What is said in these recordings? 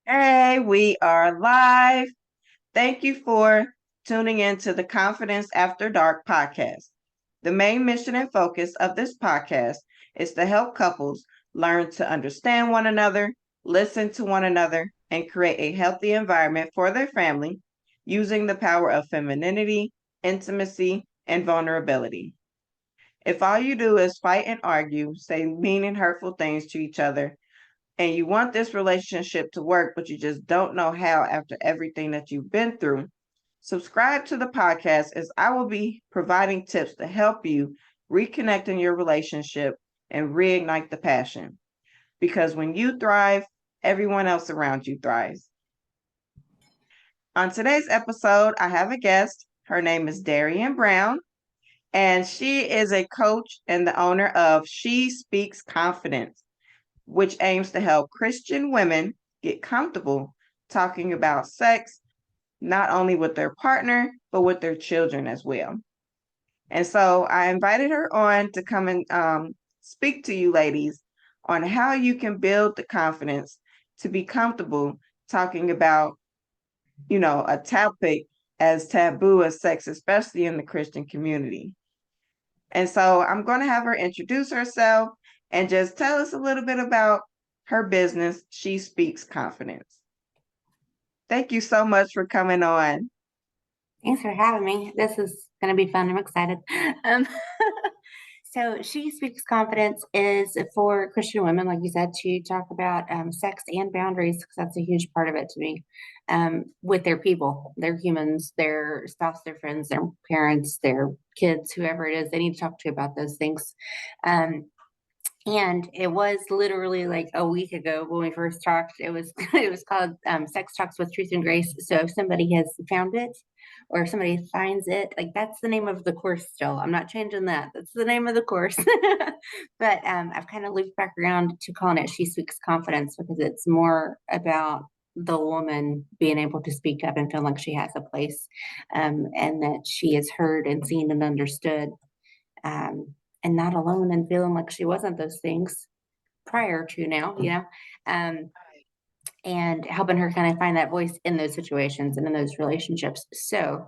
Hey, we are live. Thank you for tuning in to the Confidence After Dark podcast. The main mission and focus of this podcast is to help couples learn to understand one another, listen to one another, and create a healthy environment for their family using the power of femininity, intimacy, and vulnerability. If all you do is fight and argue, say mean and hurtful things to each other, and you want this relationship to work, but you just don't know how after everything that you've been through, subscribe to the podcast as I will be providing tips to help you reconnect in your relationship and reignite the passion. Because when you thrive, everyone else around you thrives. On today's episode, I have a guest. Her name is Darian Brown, and she is a coach and the owner of She Speaks Confidence, which aims to help Christian women get comfortable talking about sex, not only with their partner, but with their children as well. And so I invited her on to come and speak to you ladies on how you can build the confidence to be comfortable talking about, a topic as taboo as sex, especially in the Christian community. And so I'm going to have her introduce herself and just tell us a little bit about her business, She Speaks Confidence. Thank you so much for coming on. Thanks for having me. This is going to be fun. I'm excited. Um, so, She Speaks Confidence is for Christian women, like you said, to talk about sex and boundaries, because that's a huge part of it to me, with their people, their humans, their spouse, their friends, their parents, their kids, whoever it is, they need to talk to about those things. Um, and it was literally like a week ago when we first talked. It was it was called Sex Talks with Truth and Grace. So if somebody has found it or if somebody finds it, like that's the name of the course still. I'm not changing that. That's the name of the course. But I've kind of looped back around to calling it She Speaks Confidence because it's more about the woman being able to speak up and feel like she has a place, and that she is heard and seen and understood, um, and not alone and feeling like she wasn't those things prior to now, um, and helping her kind of find that voice in those situations and in those relationships so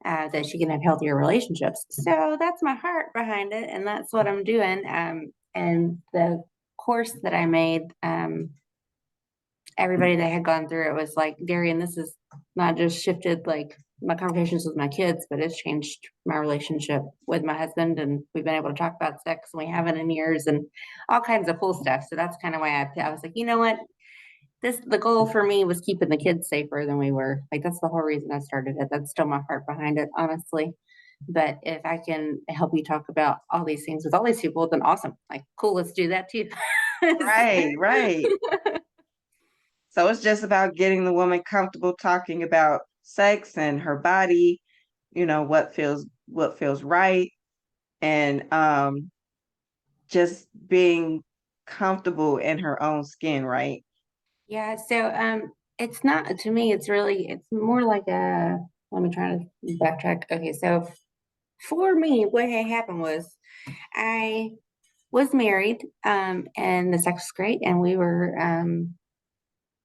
that she can have healthier relationships. So that's my heart behind it, and that's what I'm doing. And the course that I made, everybody that had gone through it was like, Darian, this is not just shifted like my conversations with my kids, but it's changed my relationship with my husband. And we've been able to talk about sex and we haven't in years and all kinds of cool stuff. So that's kind of why I was like, you know what? The goal for me was keeping the kids safer than we were. Like, that's the whole reason I started it. That's still my heart behind it, honestly. But if I can help you talk about all these things with all these people, then awesome. Like, cool, let's do that too. Right, right. So it's just about getting the woman comfortable talking about sex and her body, what feels right, and just being comfortable in her own skin, right? Yeah, so it's not, to me, it's more like a, let me try to backtrack. Okay, so for me, what had happened was I was married, and the sex was great, and we were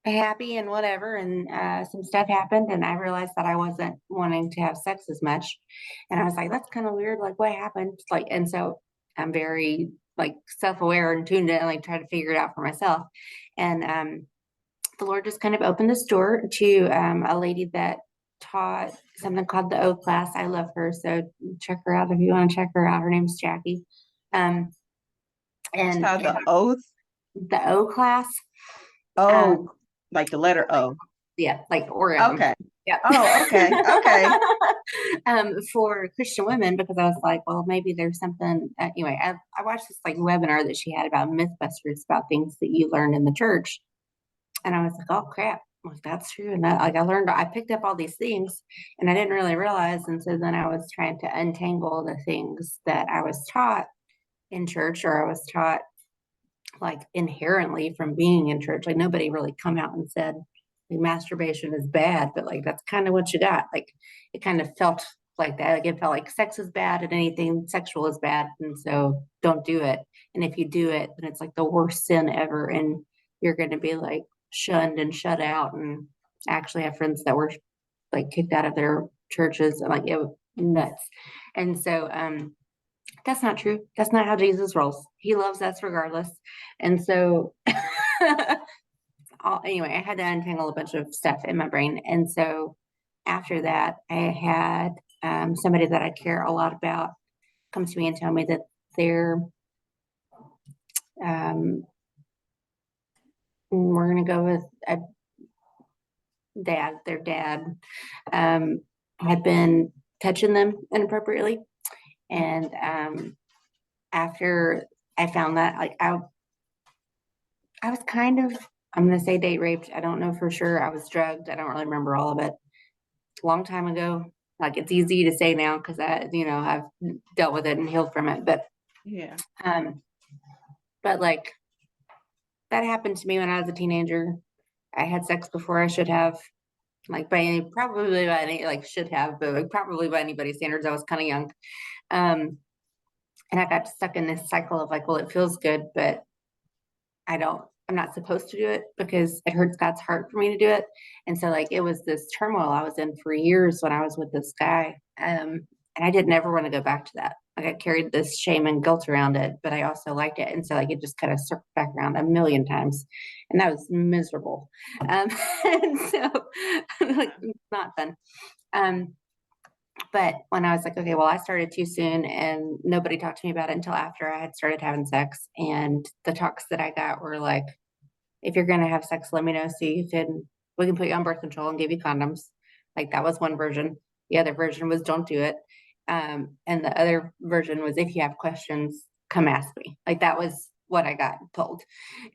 happy and whatever, and some stuff happened, and I realized that I wasn't wanting to have sex as much, and I was like, that's kind of weird. Like, what happened? Like, and so I'm very like self-aware and tuned in, and like try to figure it out for myself, and the Lord just kind of opened this door to a lady that taught something called the O class. I love her, so check her out if you want to check her out. Her name's Jackie. Um, It's and called the oath. the O class, um, Oh, like the letter O. yeah, like orgasm. Okay. Yeah. Oh, okay. Okay. For Christian women, because I was like, well, maybe there's something. Anyway, I watched this like webinar that she had about Mythbusters, about things that you learn in the church, and I was like, oh crap, like that's true. And that, like, I picked up all these things and I didn't really realize. And so then I was trying to untangle the things that I was taught in church, or I was taught like inherently from being in church. Like, nobody really come out and said like, masturbation is bad, but like that's kind of what you got. Like, it kind of felt like that. Like, it felt like sex is bad and anything sexual is bad. And so don't do it. And if you do it, then it's like the worst sin ever. And you're going to be like shunned and shut out, and I actually have friends that were like kicked out of their churches, like it was nuts. And so that's not true. That's not how Jesus rolls. He loves us regardless. And so anyway, I had to untangle a bunch of stuff in my brain. And so after that, I had somebody that I care a lot about come to me and tell me that their we're going to go with a dad, their dad had been touching them inappropriately. And after I found that, like I was kind of, I'm going to say date raped. I don't know for sure. I was drugged. I don't really remember all of it. A long time ago. Like it's easy to say now because I've dealt with it and healed from it. But Yeah. But like that happened to me when I was a teenager. I had sex before I should have, like probably by any, like should have, but like probably by anybody's standards, I was kind of young. And I got stuck in this cycle of like, well, it feels good, but I'm not supposed to do it because it hurts God's heart for me to do it. And so like it was this turmoil I was in for years when I was with this guy. And I didn't ever want to go back to that. Like I carried this shame and guilt around it, but I also liked it. And so like it just kind of circled back around a million times. And that was miserable. And so like not fun. But when I was like, okay, well, I started too soon and nobody talked to me about it until after I had started having sex. And the talks that I got were like, if you're going to have sex, let me know so we can put you on birth control and give you condoms. Like that was one version. The other version was don't do it. And the other version was if you have questions, come ask me. Like that was what I got told.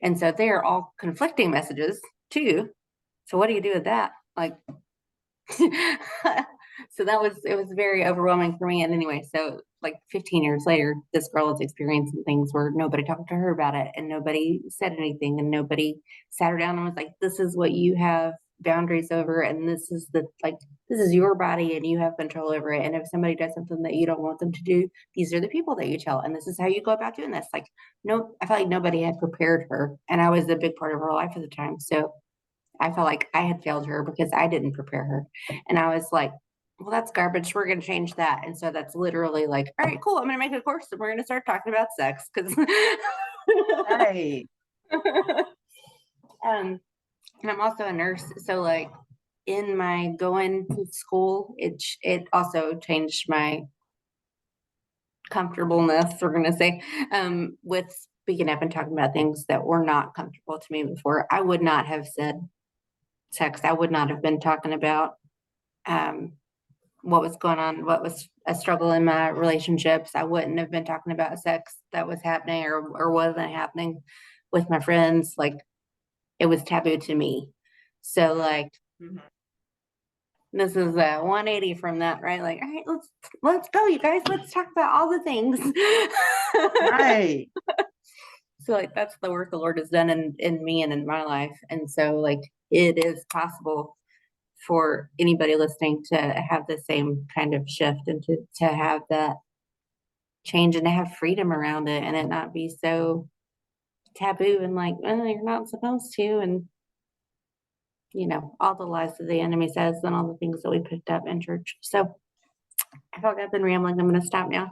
And so they are all conflicting messages too. So what do you do with that? Like, so it was very overwhelming for me. And anyway, so like 15 years later, this girl is experiencing things where nobody talked to her about it and nobody said anything and nobody sat her down and was like, this is what you have boundaries over. And this is this is your body and you have control over it. And if somebody does something that you don't want them to do, these are the people that you tell. And this is how you go about doing this. Like, no, I felt like nobody had prepared her. And I was a big part of her life at the time. So I felt like I had failed her because I didn't prepare her. And I was like, well, that's garbage. We're going to change that. And so that's literally like, all right, cool. I'm going to make a course and we're going to start talking about sex. Cause Right. and I'm also a nurse. So like in my going to school, it also changed my comfortableness, we're going to say, with speaking up and talking about things that were not comfortable to me before. I would not have said sex. I would not have been talking about what was going on, what was a struggle in my relationships. I wouldn't have been talking about sex that was happening or wasn't happening with my friends. Like it was taboo to me. So like this is a 180 from that, right? Like, all right, let's go, you guys. Let's talk about all the things. Right. So like that's the work the Lord has done in me and in my life. And so like it is possible for anybody listening to have the same kind of shift and to have that change and to have freedom around it and it not be so taboo and like, oh, you're not supposed to. And, all the lies that the enemy says and all the things that we picked up in church. So I feel like I've been rambling. I'm going to stop now.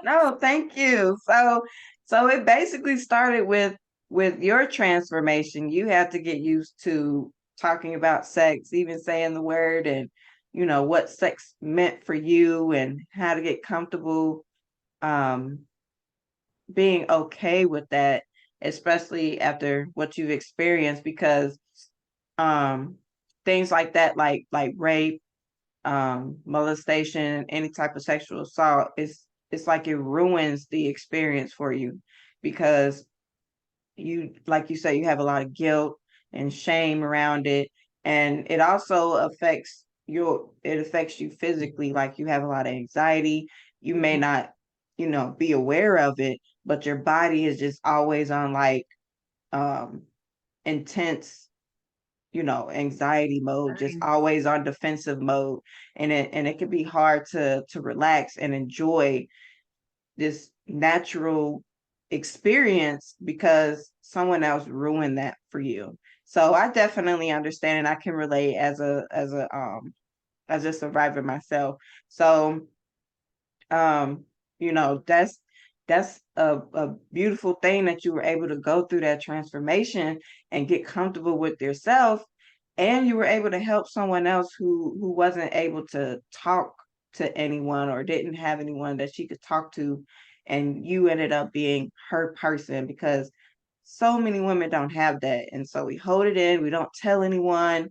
No, thank you. So it basically started with your transformation. You had to get used to talking about sex, even saying the word and what sex meant for you and how to get comfortable being okay with that, especially after what you've experienced because um things like that like rape, molestation, any type of sexual assault, it's like it ruins the experience for you because you, like you say, you have a lot of guilt and shame around it. And it also it affects you physically, like you have a lot of anxiety. You may not, be aware of it, but your body is just always on like intense anxiety mode, just always on defensive mode. And it can be hard to relax and enjoy this natural experience because someone else ruined that for you. So I definitely understand and I can relate as a survivor myself. So you know, that's a beautiful thing that you were able to go through that transformation and get comfortable with yourself, and you were able to help someone else who wasn't able to talk to anyone or didn't have anyone that she could talk to, and you ended up being her person because so many women don't have that, and so we hold it in, we don't tell anyone,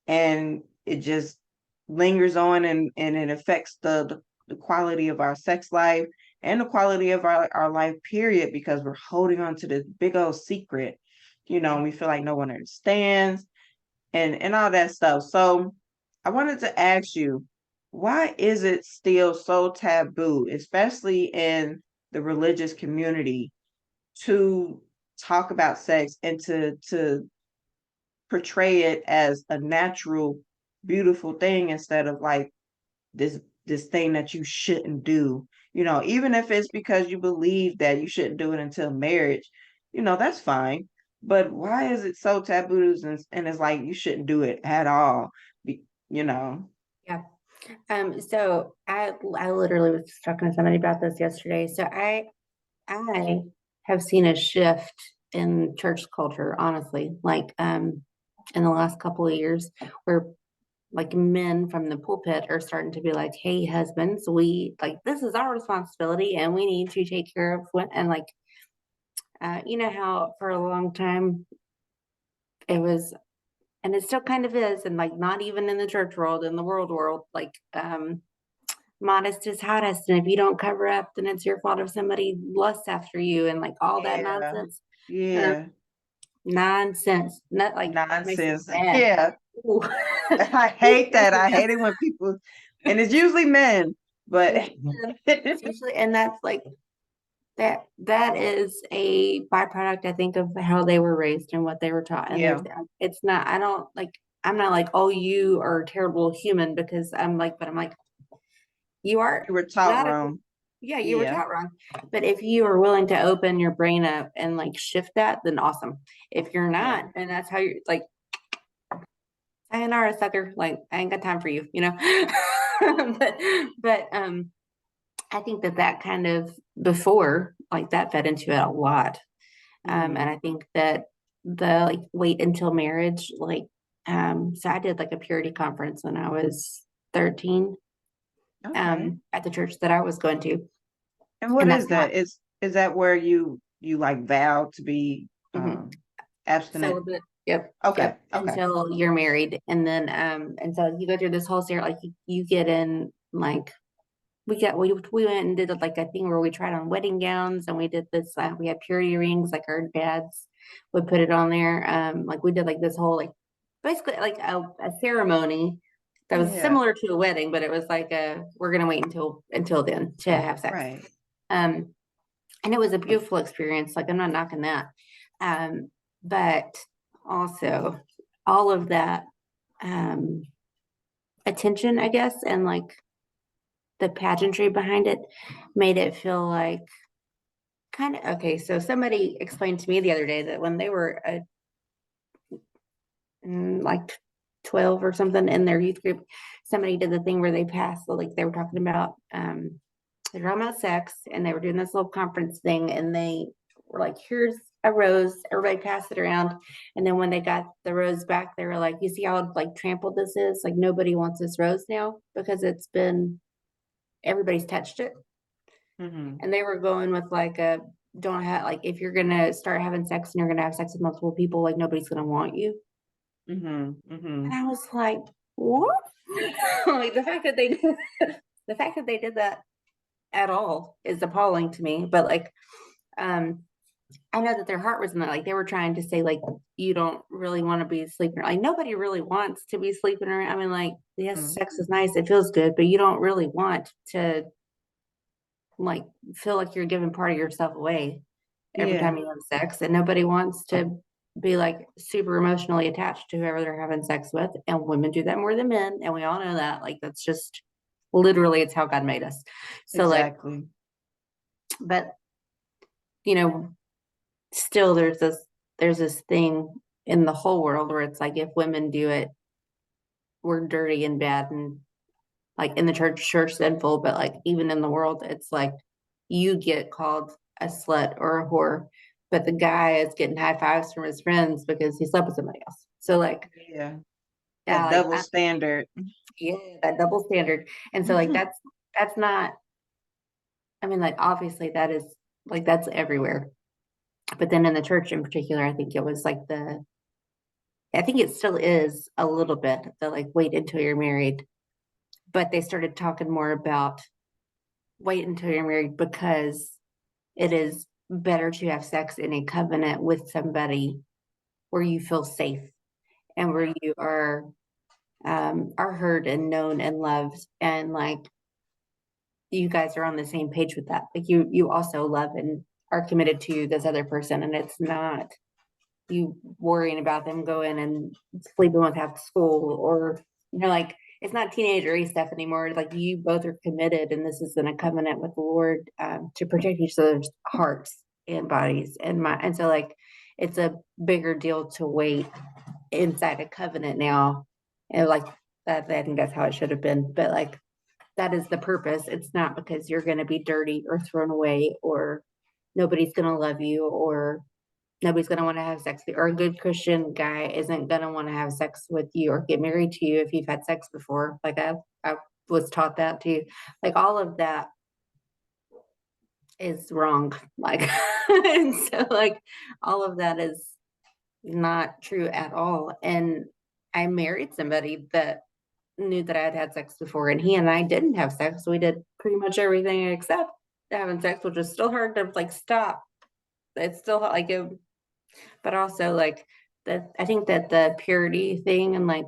and it just lingers on, and it affects the quality of our sex life and the quality of our life period because we're holding on to this big old secret, you know, and we feel like no one understands and all that stuff. So I wanted to ask you, why is it still so taboo, especially in the religious community, to talk about sex and to portray it as a natural, beautiful thing instead of like this thing that you shouldn't do. You know, even if it's because you believe that you shouldn't do it until marriage, you know, that's fine. But why is it so taboo and it's like you shouldn't do it at all? You know. Yeah. So I literally was talking to somebody about this yesterday. So I have seen a shift in church culture, honestly, like in the last couple of years, where like men from the pulpit are starting to be like, "Hey, husbands, we like this is our responsibility, and we need to take care of what." And like, you know how for a long time it was, and it still kind of is, and like not even in the church world, in the world, like modest is hottest, and if you don't cover up, then it's your fault if somebody lusts after you, and like all that Yeah. nonsense. Um, Yeah. nonsense, not like makes me Nonsense. mad. Yeah. Ooh. I It hate makes that. me I mad. hate it when people, and it's usually men, but It's it's usually, and that's like that is a byproduct, I think, of how they were raised and what they were taught. And there's yeah, it's not, I don't like, I'm not like, oh, you are a terrible human because I'm like, but I'm like, you are you were taught not a, wrong. yeah, you were Yeah. taught wrong. But if you are willing to open your brain up and like shift that, then awesome. If you're Yeah. not, and that's how you're like, sayonara, sucker, like I ain't got time for you, you know. but I think that kind of before like that fed into it a lot. And Hmm. I think that the like wait until marriage, like, so I did like a purity conference when I was 13, Okay. at the church that I was going to. And what And is that's not that? Is that where you like vow to be mhm. abstinent? Celibate. Yep. Okay. Yep. Okay. Until you're married. And then, and so you go through this whole series, like you get in like, we went and did like a thing where we tried on wedding gowns and we did this, we had purity rings, like our dads would put it on there. Like we did like this whole, like basically like a ceremony that was Yeah. similar to a wedding, but it was like we're going to wait until then to have sex. Right. Um, and it was a beautiful experience. Like I'm not knocking that. Um, but also all of that, um, attention, I guess, and like the pageantry behind it made it feel like kind of okay. So somebody explained to me the other day that when they were like 12 or something in their youth group, somebody did the thing where they passed, so like they were talking about they were talking about sex and they were doing this little conference thing and they were like, here's a rose, everybody pass it around. And then when they got the rose back, they were like, you see how like trampled this is? Like nobody wants this rose now because it's been everybody's touched it. Hmm. And they were going with like a don't have like if you're gonna start having sex and you're gonna have sex with multiple people, like nobody's gonna want you. Hmm. Hmm. And I was like, what? Like the fact that they did that at all is appalling to me. But like, um, I know that their heart was in that. Like they were trying to say, like, you don't really want to be sleeping. Like nobody really wants to be sleeping around. I mean, like, yes, sex is nice, it feels good, but you don't really want to like feel like you're giving part of yourself away every Yeah. time you have sex. And nobody wants to be like super emotionally attached to whoever they're having sex with. And women do that more than men. And we all know that. Like that's just literally it's how God made us. So like, Exactly. but you know, still there's this thing in the whole world where it's like if women do it, we're dirty and bad and like in the church sinful, but like even in the world, it's like you get called a slut or a whore, but the guy is getting high fives from his friends because he slept with somebody else. So like, Yeah. yeah, That like double standard. yeah, that double standard. And so like that's not, I mean, like obviously that is like that's everywhere. But then in the church in particular, I think it was like I think it still is a little bit the like wait until you're married, but they started talking more about wait until you're married because it is better to have sex in a covenant with somebody where you feel safe and where you are heard and known and loved and like you guys are on the same page with that. Like you also love and are committed to this other person, and it's not you worrying about them going and sleeping with half the school or like it's not teenagery stuff anymore. Like you both are committed, and this is in a covenant with the Lord to protect each other's hearts and bodies and mind. And so like it's a bigger deal to wait inside a covenant now, and like that. I think that's how it should have been, but like that is the purpose. It's not because you're going to be dirty or thrown away or nobody's going to love you or nobody's going to want to have sex with you, or a good Christian guy isn't going to want to have sex with you or get married to you if you've had sex before. Like I was taught that too. Like all of that is wrong. Like, and so like all of that is not true at all. And I married somebody that knew that I had had sex before, and he and I didn't have sex. We did pretty much everything except having sex, which is still hard to like stop. It's still like it, but also like that. I think that the purity thing and like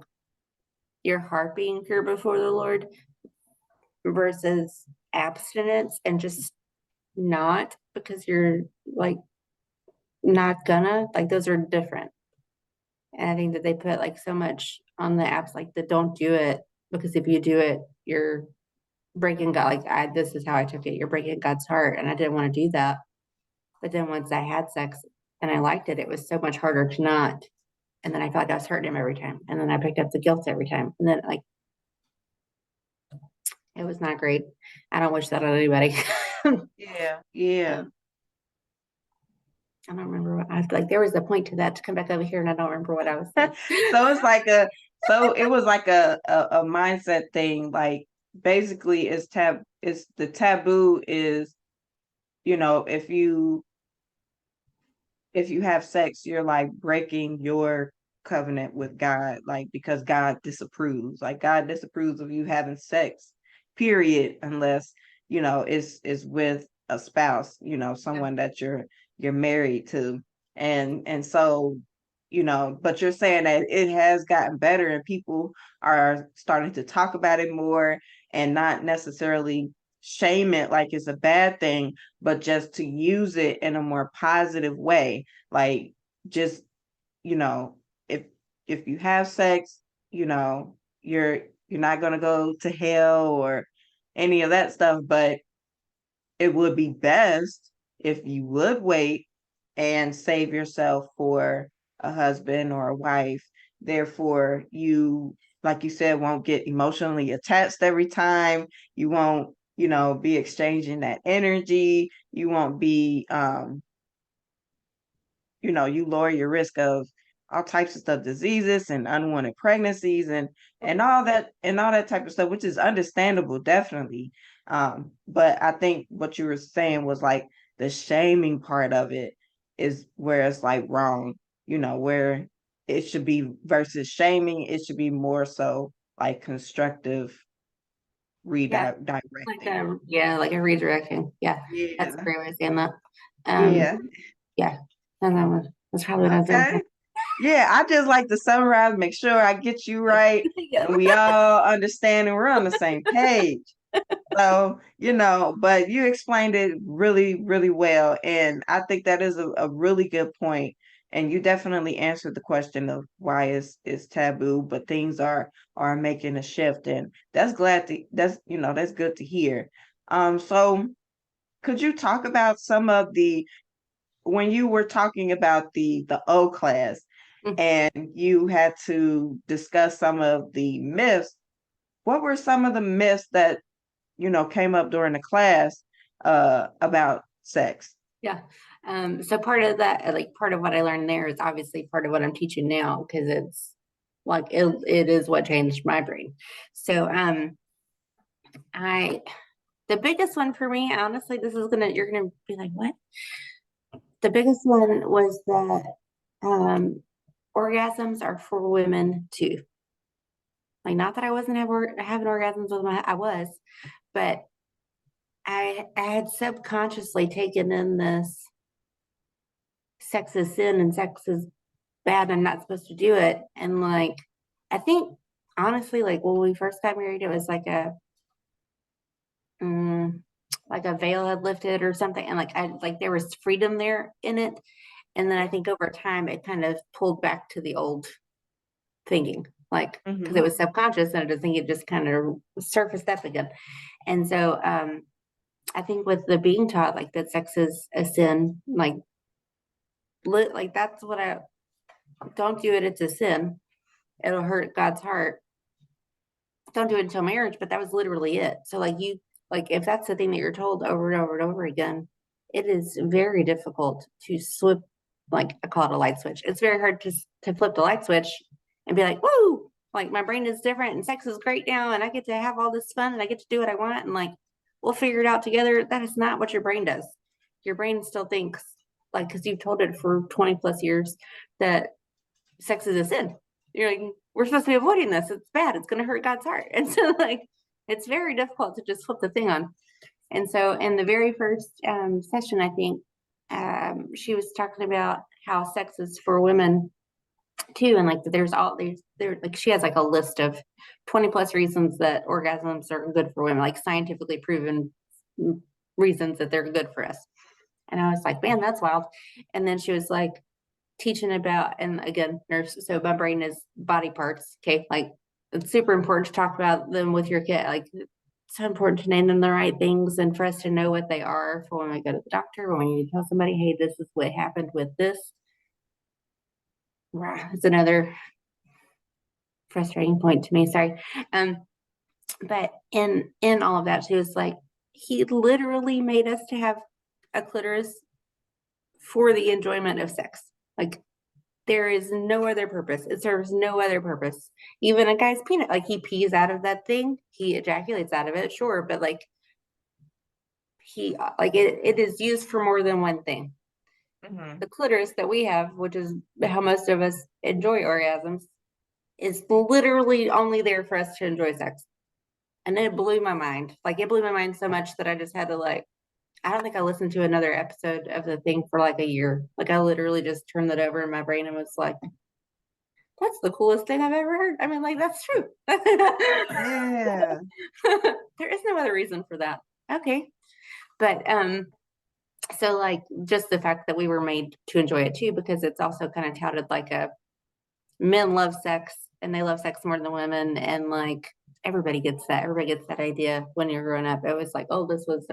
your heart being pure before the Lord versus abstinence and just not because you're like not gonna like those are different. And I think that they put like so much on the apps like the don't do it because if you do it, you're breaking God. Like this is how I took it. You're breaking God's heart, and I didn't want to do that. But then once I had sex and I liked it, it was so much harder to not. And then I felt like I was hurting him every time, and then I picked up the guilt every time, and then like it was not great. I don't wish that on anybody. Yeah. Yeah. Um, I don't remember what I like. There was a point to that to come back over here, and I don't remember what I was saying. So it's like so it was like a mindset thing. Like basically it's the taboo is, if you have sex, you're like breaking your covenant with God, like because God disapproves. Like God disapproves of you having sex, period, unless, it's with a spouse, Yeah. someone that you're married to. And so, but you're saying that it has gotten better and people are starting to talk about it more and not necessarily shame it like it's a bad thing, but just to use it in a more positive way. Like just, you know, if you have sex, you're not gonna go to hell or any of that stuff, but it would be best if you would wait and save yourself for a husband or a wife. Therefore, you, like you said, won't get emotionally attached every time. You won't, be exchanging that energy. You won't be, you lower your risk of all types of stuff, diseases and unwanted pregnancies and all that type of stuff, which is understandable, definitely. But I think what you were saying was like the shaming part of it is where it's like wrong, where it should be versus shaming, it should be more so like constructive Yeah. Like redirecting. like a redirecting. Yeah. That's a Yeah. great way of saying that. Um, Yeah. yeah. And that's probably what I was doing. Okay. Yeah, I just like to summarize, make sure I get you right, Yeah. and we all understand and we're on the same page. So, but you explained it really, really well. And I think that is a really good point. And you definitely answered the question of why it's taboo, but things are making a shift. And that's good to hear. So could you talk about some of the when you were talking about the O class Mm. and you had to discuss some of the myths, what were some of the myths that, came up during the class about sex? Yeah. So part of that, like part of what I learned there is obviously part of what I'm teaching now because it's like it is what changed my brain. So I the biggest one for me, honestly, you're gonna be like, what? The biggest one was that orgasms are for women too. Like, not that I wasn't having orgasms with I was, but I had subconsciously taken in this sex is sin and sex is bad. I'm not supposed to do it. And like, I think honestly, like when we first got married, it was mm, like a veil had lifted or something. And like there was freedom there in it. And then I think over time, it kind of pulled back to the old thinking, like, because Mm-hmm. it was subconscious and I just think it just kind of surfaced up again. And so, I think with the being taught like that sex is a sin, like that's what I don't do it. It's a sin. It'll hurt God's heart. Don't do it until marriage. But that was literally it. So like if that's the thing that you're told over and over and over again, it is very difficult to slip. Like I call it a light switch. It's very hard to flip the light switch and be like, whoa, like my brain is different and sex is great now and I get to have all this fun and I get to do what I want and like we'll figure it out together. That is not what your brain does. Your brain still thinks like because you've told it for 20 plus years that sex is a sin. You're like, we're supposed to be avoiding this. It's bad. It's going to hurt God's heart. And so, like, it's very difficult to just flip the thing on. And so, in the very first session, I think she was talking about how sex is for women too, and like there like she has like a list of 20 plus reasons that orgasms are good for women, like scientifically proven reasons that they're good for us. And I was like, man, that's wild. And then she was like, teaching about, and again, nurse, so my brain is body parts. Okay. Like it's super important to talk about them with your kid. Like it's so important to name them the right things and for us to know what they are for when we go to the doctor, when we need to tell somebody, hey, this is what happened with this. It's another frustrating point to me. Sorry. But in all of that, she was like, he literally made us to have a clitoris for the enjoyment of sex. Like there is no other purpose. It serves no other purpose. Even a guy's peanut, like he pees out of that thing, he ejaculates out of it, sure, but like it is used for more than one thing. Mm-hmm. The clitoris that we have, which is how most of us enjoy orgasms, is literally only there for us to enjoy sex. And it blew my mind. Like it blew my mind so much that I just had to like, I don't think I listened to another episode of the thing for like a year. Like I literally just turned that over in my brain and was like, that's the coolest thing I've ever heard. I mean, like, that's true. Yeah. There is no other reason for that. Okay. But so like just the fact that we were made to enjoy it too, because it's also kind of touted like a men love sex and they love sex more than women. And like everybody gets that idea when you're growing up. It was like, oh, this was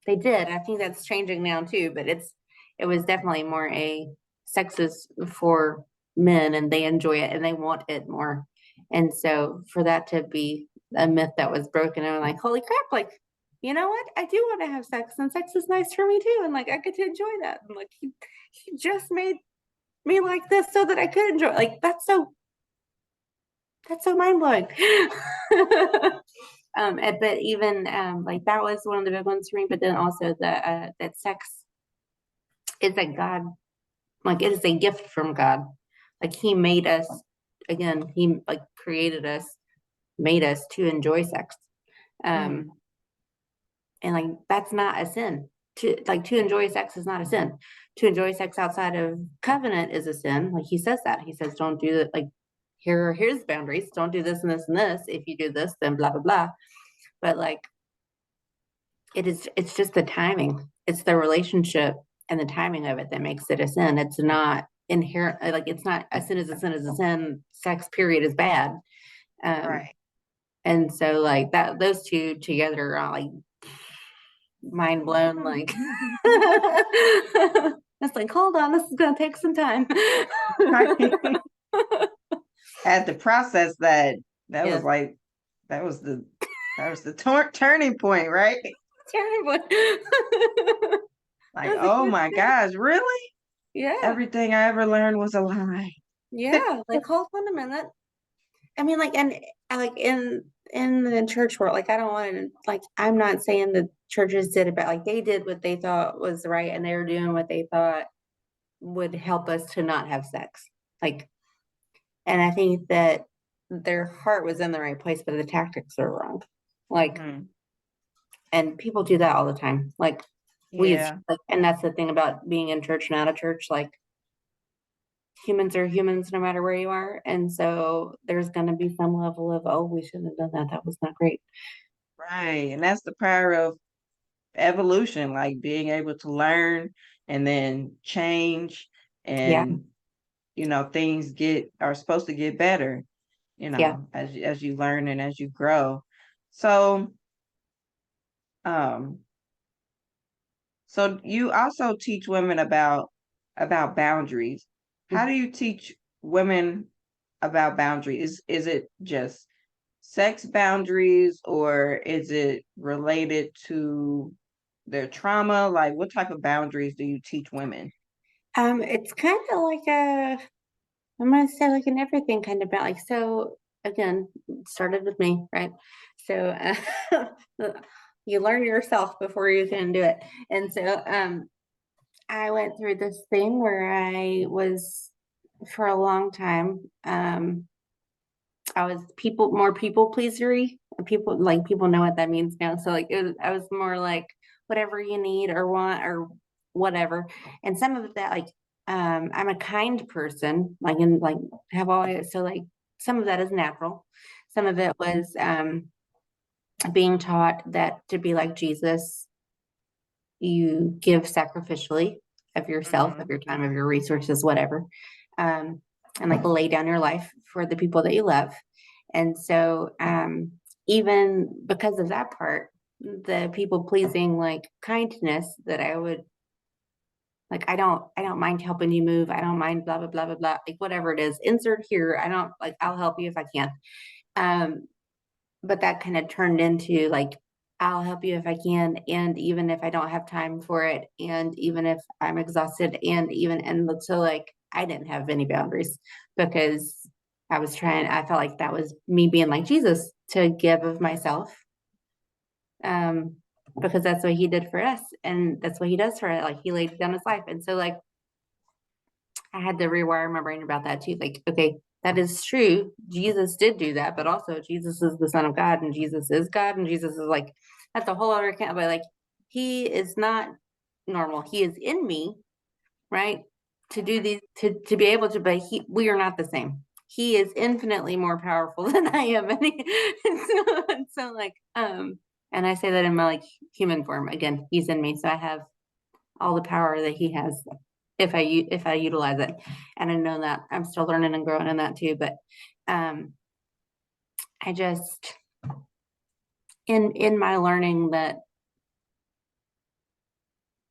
they did. I think that's changing now too, but it was definitely more a sex is for men and they enjoy it and they want it more. And so for that to be a myth that was broken, I'm like, holy crap, like, you know what? I do want to have sex and sex is nice for me too. And like I get to enjoy that. And like he just made me like this so that I could enjoy it. Like that's so mind blowing. But even like that was one of the big ones for me. But then also that sex is that God, like it is a gift from God. Like He made us again. He like created us, made us to enjoy sex. Mm-hmm. Um, and like that's not a sin. To enjoy sex is not a sin. To enjoy sex outside of covenant is a sin. Like He says that. He says don't do that. Like here's boundaries. Don't do this and this and this. If you do this, then blah blah blah. But like it's just the timing. It's the relationship and the timing of it that makes it a sin. It's not inherent like it's not a sin is a sin is a sin. Sex period is bad. Um Right. and so like that those two together are like mind blown. Like, it's like, hold on, this is gonna take some time. Had to process that. That was Yes, like that was the turning point, right? terrible. Like, I was like, oh "What's my that?" gosh, really? Yeah, Everything I ever learned was a lie. yeah. Like, hold on a minute. I mean, like, and I like in the church world, like, I don't want to, like, I'm not saying the churches did it, but like, they did what they thought was right, and they were doing what they thought would help us to not have sex. Like, and I think that their heart was in the right place, but the tactics are wrong. Like, Mhm. and people do that all the time. Like, we as Yeah, like, and that's the thing about being in church and out of church. Like, humans are humans no matter where you are, and so there's going to be some level of, oh, we shouldn't have done that. That was not great. right. And that's the power of evolution, like being able to learn and then change, Yeah, and things are supposed to get better, yeah. as you learn and as you grow. So, um, so you also teach women about boundaries. How do you teach women about boundaries? Is it just sex boundaries, or is it related to their trauma? Like, what type of boundaries do you teach women? It's kind of like I'm gonna say like an everything kind of like, so again, it started with me, right? So you learn yourself before you can do it. And so I went through this thing where I was for a long time. I was more people pleasery. People know what that means now. So like I was more like whatever you need or want or whatever. And some of that, like, I'm a kind person, like, and like have always, so like some of that is natural. Some of it was being taught that to be like Jesus, you give sacrificially of yourself, of Hmm. your time, of your resources, whatever. Um, and like lay down your life for the people that you love. And so, even because of that part, the people pleasing, like kindness that I would like, I don't mind helping you move. I don't mind blah, blah, blah, blah, blah, like whatever it is, insert here. I don't like, I'll help you if I can. Um, but that kind of turned into like, I'll help you if I can, and even if I don't have time for it, and even if I'm exhausted, and so like I didn't have any boundaries because I felt like that was me being like Jesus, to give of myself, um because that's what he did for us, and that's what he does for it. Like, he laid down his life. And so like I had to rewire my brain about that too. Like, okay, that is true. Jesus did do that, but also Jesus is the Son of God, and Jesus is God, and Jesus is like, that's a whole other account. But like, he is not normal. He is in me, right? To do these, to be able to, but we are not the same. He is infinitely more powerful than I am, and so like, and I say that in my like human form. Again, he's in me, so I have all the power that he has if I utilize it. And I know that I'm still learning and growing in that too. But um, I just in my learning that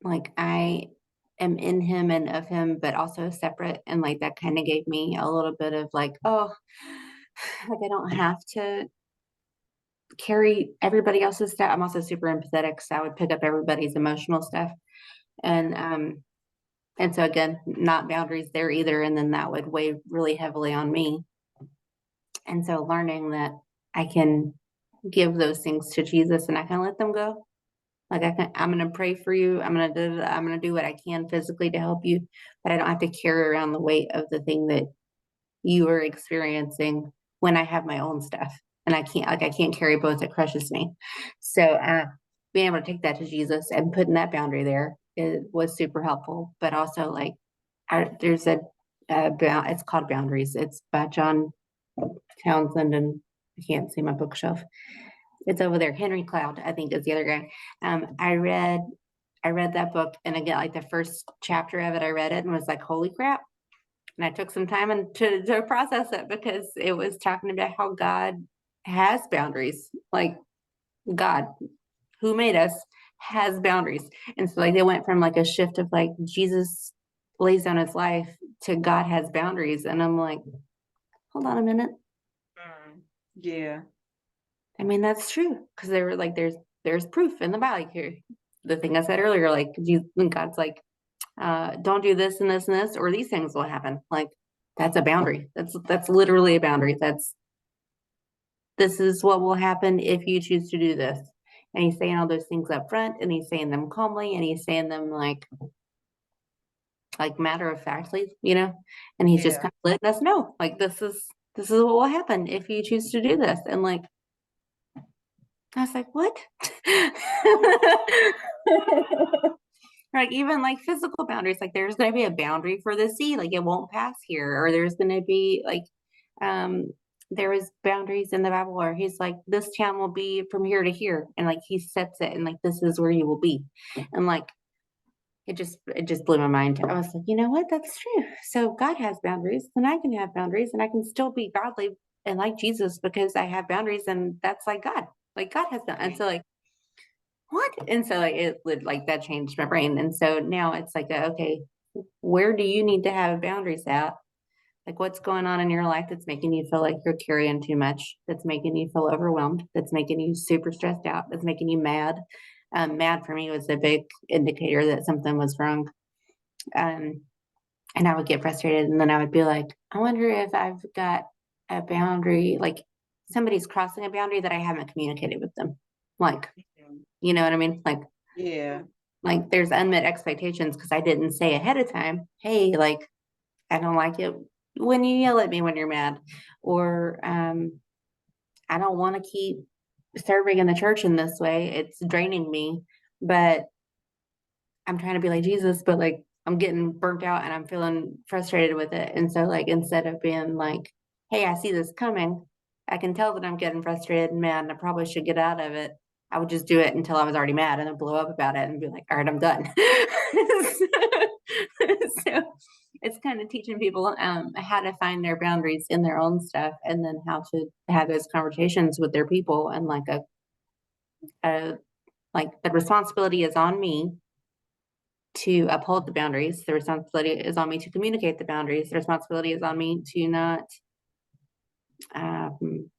like I am in him and of him, but also separate, and like that kind of gave me a little bit of like, oh, like I don't have to carry everybody else's stuff. I'm also super empathetic, so I would pick up everybody's emotional stuff. And so again, not boundaries there either. And then that would weigh really heavily on me. And so learning that I can give those things to Jesus and I can let them go. Like, I'm going to pray for you. I'm going to do what I can physically to help you, but I don't have to carry around the weight of the thing that you are experiencing when I have my own stuff. And I can't carry both. It crushes me. So, being able to take that to Jesus and putting that boundary there, it was super helpful. But also like, there's it's called Boundaries. It's by John Townsend, and I can't see my bookshelf. It's over there. Henry Cloud, I think, is the other guy. I read that book, and again, like the first chapter of it, I read it and was like, "Holy crap!" And I took some time to process it, because it was talking about how God has boundaries. Like, God, who made us, has boundaries. And so like they went from like a shift of like Jesus lays down his life to God has boundaries. And I'm like, hold on a minute. Yeah. I mean, that's true. Because they were like, there's proof in the Bible. Like here, the thing I said earlier, like when God's like, don't do this and this and this, or these things will happen. Like that's a boundary. That's literally a boundary. This is what will happen if you choose to do this. And he's saying all those things up front, and he's saying them calmly, and he's saying them like matter of factly, and he's just Yeah. kind of letting us know, like this is what will happen if you choose to do this. And like I was like, what? Like even like physical boundaries, like there's going to be a boundary for the sea, like it won't pass here, or there's going to be like um there was boundaries in the Bible where he's like, this town will be from here to here, and like he sets it, and like this is where you will be. And like it just blew my mind. I was like, you know what? That's true. So God has boundaries, and I can have boundaries, and I can still be godly and like Jesus because I have boundaries, and that's like God. Like God has done. And so like what? And so like it would like that changed my brain. And so now it's like, okay, where do you need to have boundaries at? Like what's going on in your life that's making you feel like you're carrying too much, that's making you feel overwhelmed, that's making you super stressed out, that's making you mad. Mad for me was a big indicator that something was wrong. Um, and I would get frustrated, and then I would be like, I wonder if I've got a boundary, like somebody's crossing a boundary that I haven't communicated with them. Like, you know what I mean? Yeah. Like there's unmet expectations because I didn't say ahead of time, hey, like I don't like it when you yell at me when you're mad, or I don't want to keep serving in the church in this way. It's draining me, but I'm trying to be like Jesus, but like I'm getting burnt out and I'm feeling frustrated with it. And so like instead of being like, hey, I see this coming, I can tell that I'm getting frustrated and mad and I probably should get out of it. I would just do it until I was already mad and then blow up about it and be like, all right, I'm done. So it's kind of teaching people how to find their boundaries in their own stuff, and then how to have those conversations with their people, and a like the responsibility is on me to uphold the boundaries. The responsibility is on me to communicate the boundaries. The responsibility is on me to not um,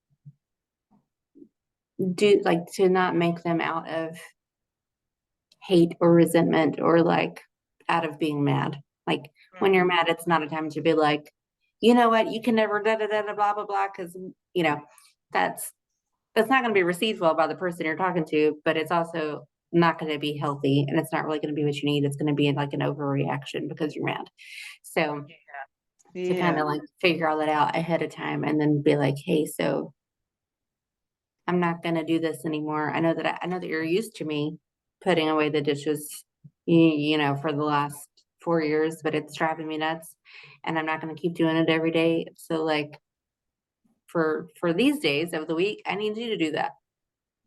to not make them out of hate or resentment, or like out of being mad. Like when you're mad, it's not a time to be like, you know what, you can never da da da da blah blah blah, because that's that's not going to be received well by the person you're talking to, but it's also not going to be healthy, and it's not really going to be what you need. It's going to be like an overreaction because you're mad. So to kind Yeah. of like figure all that out ahead of time, and then be like, hey, so I'm not going to do this anymore. I know that you're used to me putting away the dishes, for the last 4 years, but it's driving me nuts, and I'm not going to keep doing it every day. So like for these days of the week, I need you to do that.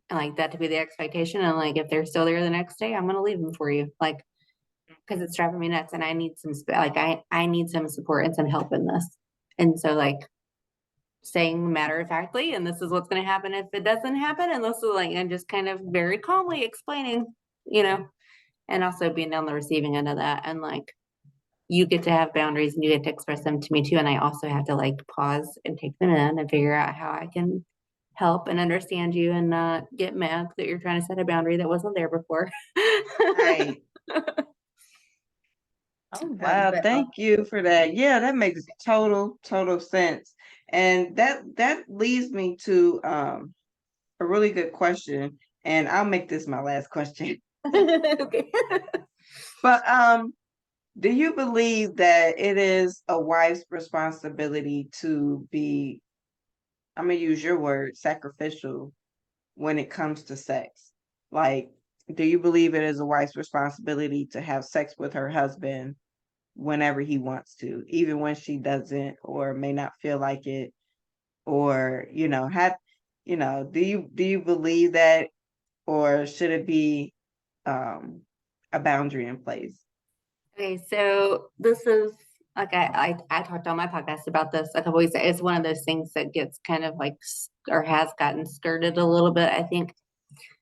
And like that to be the expectation. And like if they're still there the next day, I'm going to leave them for you. Like because it's driving me nuts, and I need I need some support and some help in this. And so like saying matter of factly, and this is what's going to happen if it doesn't happen, and this is like, and just kind of very calmly explaining, and also being on the receiving end of that. And like you get to have boundaries and you get to express them to me too, and I also have to like pause and take them in and figure out how I can help and understand you and not get mad that you're trying to set a boundary that wasn't there before. Right. Oh, wow. But Thank you for that. Yeah, that makes total sense. And that leads me to a really good question. And I'll make this my last question. okay. But do you believe that it is a wife's responsibility to be, I'm gonna use your word, sacrificial when it comes to sex? Like, do you believe it is a wife's responsibility to have sex with her husband whenever he wants to, even when she doesn't or may not feel like it, or do you believe that, or should it be um a boundary in place? Okay, so this is like I talked on my podcast about this a couple weeks ago. It's one of those things that gets kind of like or has gotten skirted a little bit, I think.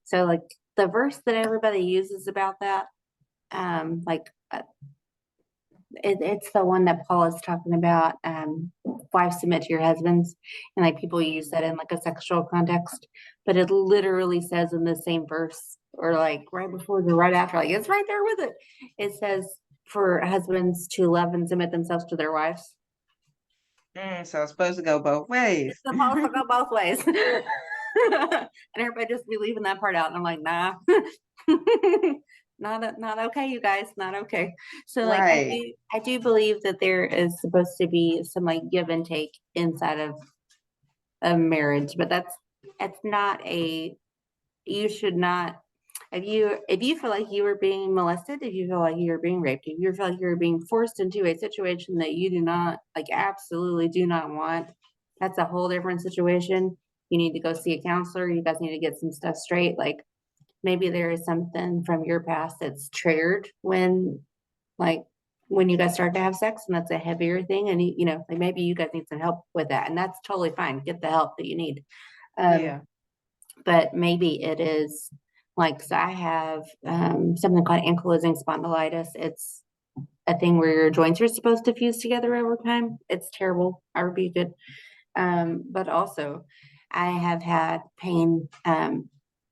So like the verse that everybody uses about that, like it's the one that Paul is talking about, wives submit to your husbands, and like people use that in like a sexual context, but it literally says in the same verse, or like right before or right after, like it's right there with it. It says for husbands to love and submit themselves to their wives. So it's supposed to go both ways. It's supposed to go both ways. And everybody just be leaving that part out. And I'm like, nah. Not okay, you guys, not okay. So like Right. I do believe that there is supposed to be some like give and take inside of a marriage, but that's not a, you should not, if you feel like you were being molested, if you feel like you were being raped, if you feel like you're being forced into a situation that you do not, like, absolutely do not want, that's a whole different situation. You need to go see a counselor. You guys need to get some stuff straight. Like maybe there is something from your past that's triggered like when you guys start to have sex, and that's a heavier thing, and like maybe you guys need some help with that, and that's totally fine. Get the help that you need. Yeah. But maybe it is like, so I have something called ankylosing spondylitis. It's a thing where your joints are supposed to fuse together over time. It's terrible. I rebuke it. But also I have had pain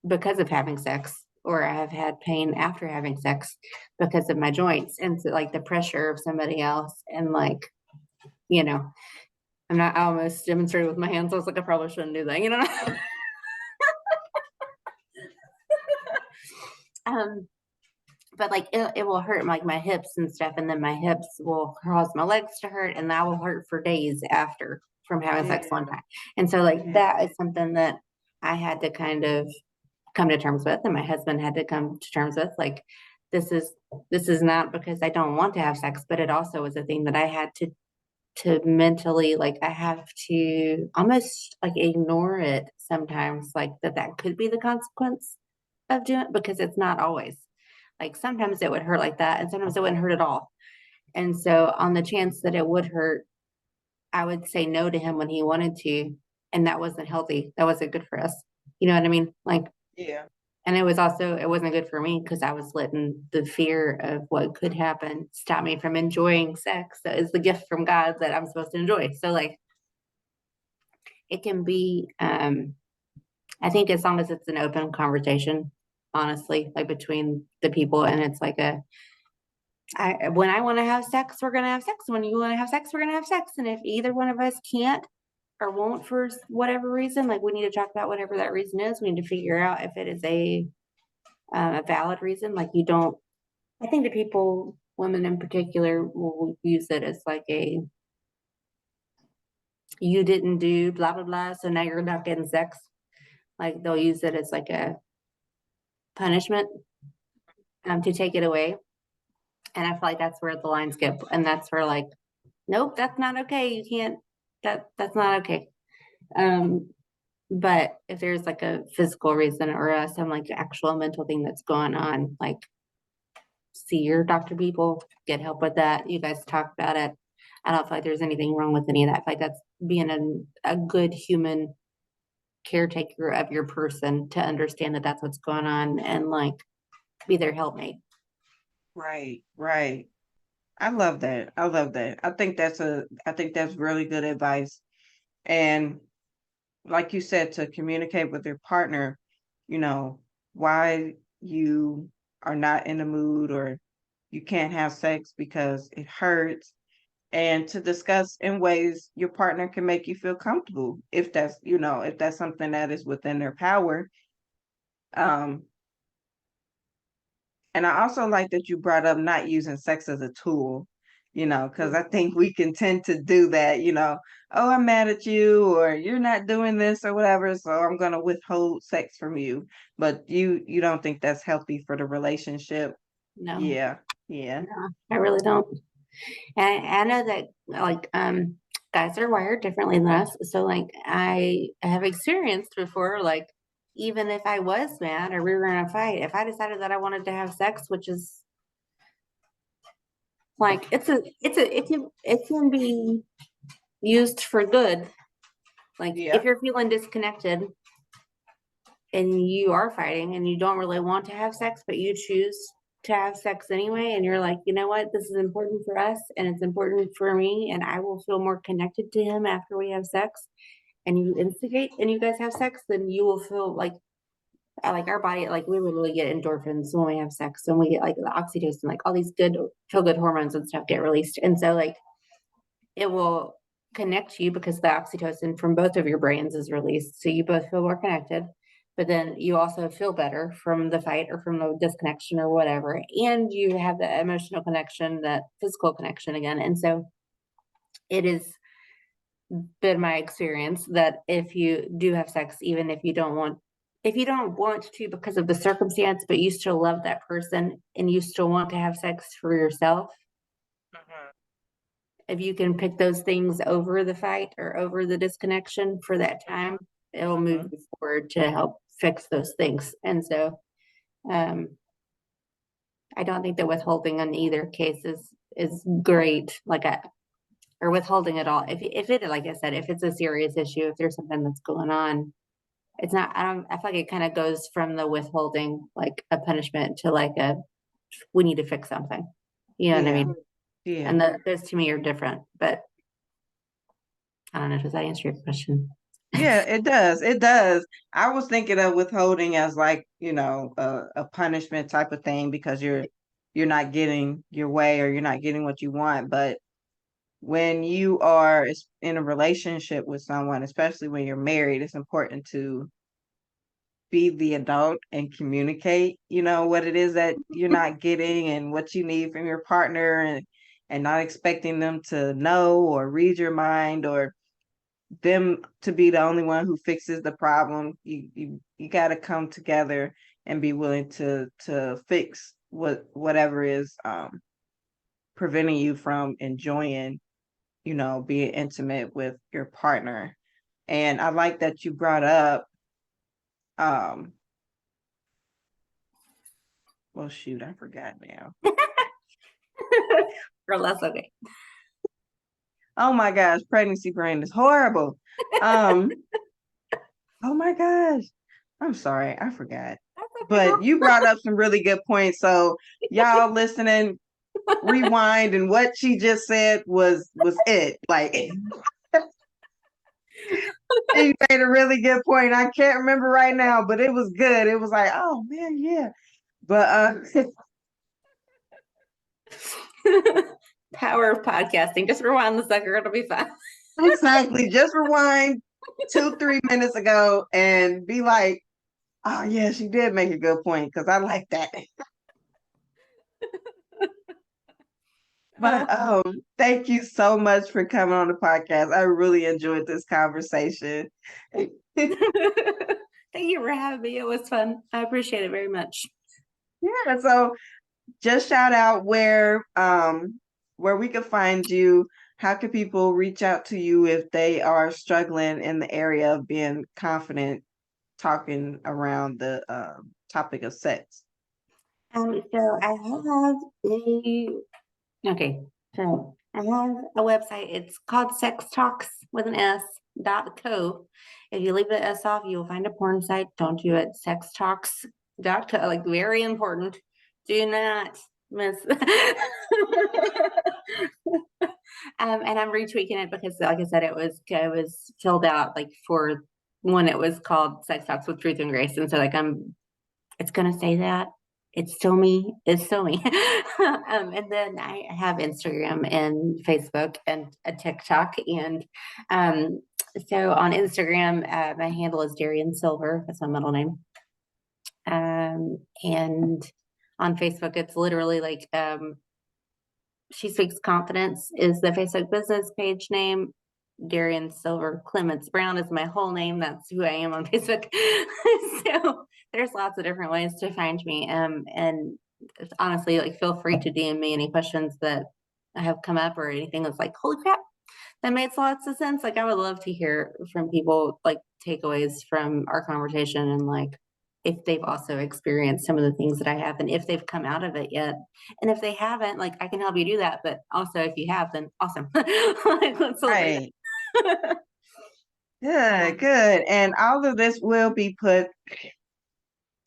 because of having sex, or I have had pain after having sex because of my joints, and so like the pressure of somebody else, and like, you know, I almost demonstrated with my hands. I was like, I probably shouldn't do that, um, but like it will hurt like my hips and stuff, and then my hips will cause my legs to hurt, and that will hurt for days after from having sex one Yeah. time. And so like Yeah. that is something that I had to kind of come to terms with, and my husband had to come to terms with. Like this is this is not because I don't want to have sex, but it also is a thing that I had to mentally, like I have to almost like ignore it sometimes, like that could be the consequence of doing it, because it's not always. Like sometimes it would hurt like that, and sometimes it wouldn't hurt at all. And so on the chance that it would hurt, I would say no to him when he wanted to, and that wasn't healthy. That wasn't good for us. You know what I mean? Like, Yeah. and it was also, it wasn't good for me because I was letting the fear of what could happen stop me from enjoying sex. That is the gift from God that I'm supposed to enjoy. So like it can be, I think as long as it's an open conversation, honestly, like between the people, and it's like when I want to have sex, we're gonna have sex. When you want to have sex, we're gonna have sex. And if either one of us can't or won't for whatever reason, like we need to talk about whatever that reason is. We need to figure out if it is a valid reason. Like you don't, I think the people, women in particular, will use it as like you didn't do blah blah blah, so now you're not getting sex. Like they'll use it as like a punishment to take it away. And I feel like that's where the lines get, and that's where like, nope, that's not okay. You can't. That's not okay. Um, but if there's like a physical reason or some like actual mental thing that's going on, like see your doctor, people, get help with that. You guys talk about it. I don't feel like there's anything wrong with any of that. I feel like that's being a good human caretaker of your person, to understand that that's what's going on, and like be their helpmate. Right. Right. I love that. I love that. I think that's really good advice. And like you said, to communicate with your partner, you know, why you are not in the mood, or you can't have sex because it hurts, and to discuss in ways your partner can make you feel comfortable, if that's, if that's something that is within their power. Um, and I also like that you brought up not using sex as a tool, because I think we can tend to do that, oh, I'm mad at you, or you're not doing this or whatever, so I'm going to withhold sex from you. But you don't think that's healthy for the relationship? No, Yeah. Yeah. no, I really don't. And I know that like guys are wired differently than us. So like I have experienced before, like even if I was mad or we were in a fight, if I decided that I wanted to have sex, which is like it can be used for good. Like Yeah. if you're feeling disconnected, and you are fighting and you don't really want to have sex, but you choose to have sex anyway, and you're like, you know what, this is important for us and it's important for me, and I will feel more connected to him after we have sex, and you instigate and you guys have sex, then you will feel like our body, like we literally get endorphins when we have sex, and we get like the oxytocin, like all these good feel good hormones and stuff get released. And so like it will connect you because the oxytocin from both of your brains is released. So you both feel more connected, but then you also feel better from the fight or from the disconnection or whatever. And you have the emotional connection, that physical connection again. And so it has been my experience that if you do have sex, even if you don't want to because of the circumstance, but you still love that person and you still want to have sex for yourself, if you can pick those things over the fight or over the disconnection for that time, it'll move you forward to help fix those things. And so I don't think that withholding in either case is great, or withholding at all. If it, like I said, if it's a serious issue, if there's something that's going on, it's not, I feel like it kind of goes from the withholding, like a punishment, to like we need to fix something. You know what I mean? Yeah. And those to me are different, but I don't know. Does that answer your question? Yeah, it does. It does. I was thinking of withholding as like, a punishment type of thing because you're not getting your way or you're not getting what you want. But when you are in a relationship with someone, especially when you're married, it's important to be the adult and communicate, what it is that you're not getting and what you need from your partner, and not expecting them to know or read your mind or them to be the only one who fixes the problem. You got to come together and be willing to fix whatever is preventing you from enjoying, being intimate with your partner. And I like that you brought up well, shoot, I forgot now. Girl, that's okay. Oh my gosh, pregnancy brain is horrible. Oh my gosh. I'm sorry, I forgot. But you brought up some really good points. So y'all listening, rewind, and what she just said was it. Like she made a really good point. I can't remember right now, but it was good. It was like, oh man, yeah. But Power of podcasting. Just rewind the sucker. It'll be fine. exactly. Just rewind 2-3 minutes ago and be like, oh yeah, she did make a good point because I like that. But thank you so much for coming on the podcast. I really enjoyed this conversation. Thank you for having me. It was fun. I appreciate it very much. Yeah, so just shout out where we can find you. How can people reach out to you if they are struggling in the area of being confident talking around the topic of sex? So I have so I have a website. It's called Sex Talks with an S.co. If you leave the S off, you will find a porn site. Don't do it. Sextalks.co, like very important. Do not miss. And I'm retweaking it because, like I said, it was filled out like for when it was called Sex Talks with Truth and Grace, and so like it's gonna say that. It's still me. It's still me. And then I have Instagram and Facebook and a TikTok. And so on Instagram, my handle is Darian Silver. That's my middle name. And on Facebook, it's literally like She Speaks Confidence is the Facebook business page name. Darian Silver Clements Brown is my whole name. That's who I am on Facebook. So there's lots of different ways to find me. And honestly, like feel free to DM me any questions that have come up or anything that's like, holy crap, that makes lots of sense. Like I would love to hear from people, like takeaways from our conversation, and like if they've also experienced some of the things that I have, and if they've come out of it yet. And if they haven't, like I can help you do that. But also if you have, then awesome. Like, let's celebrate. Right. Good. And all of this will be put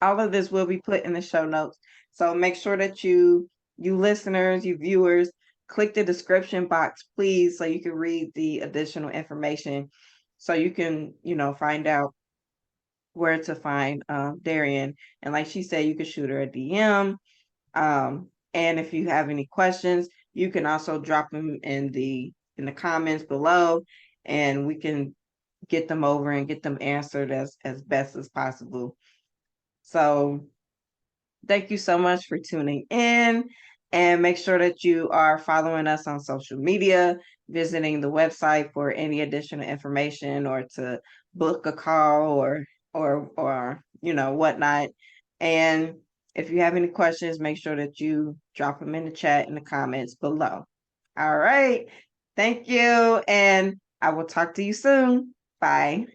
All of this will be put in the show notes. So make sure that you listeners, you viewers, click the description box, please, so you can read the additional information, so you can, find out where to find Darian. And like she said, you can shoot her a DM. And if you have any questions, you can also drop them in the comments below, and we can get them over and get them answered as best as possible. So thank you so much for tuning in, and make sure that you are following us on social media, visiting the website for any additional information, or to book a call, or whatnot. And if you have any questions, make sure that you drop them in the chat in the comments below. All right. Thank you, and I will talk to you soon. Bye.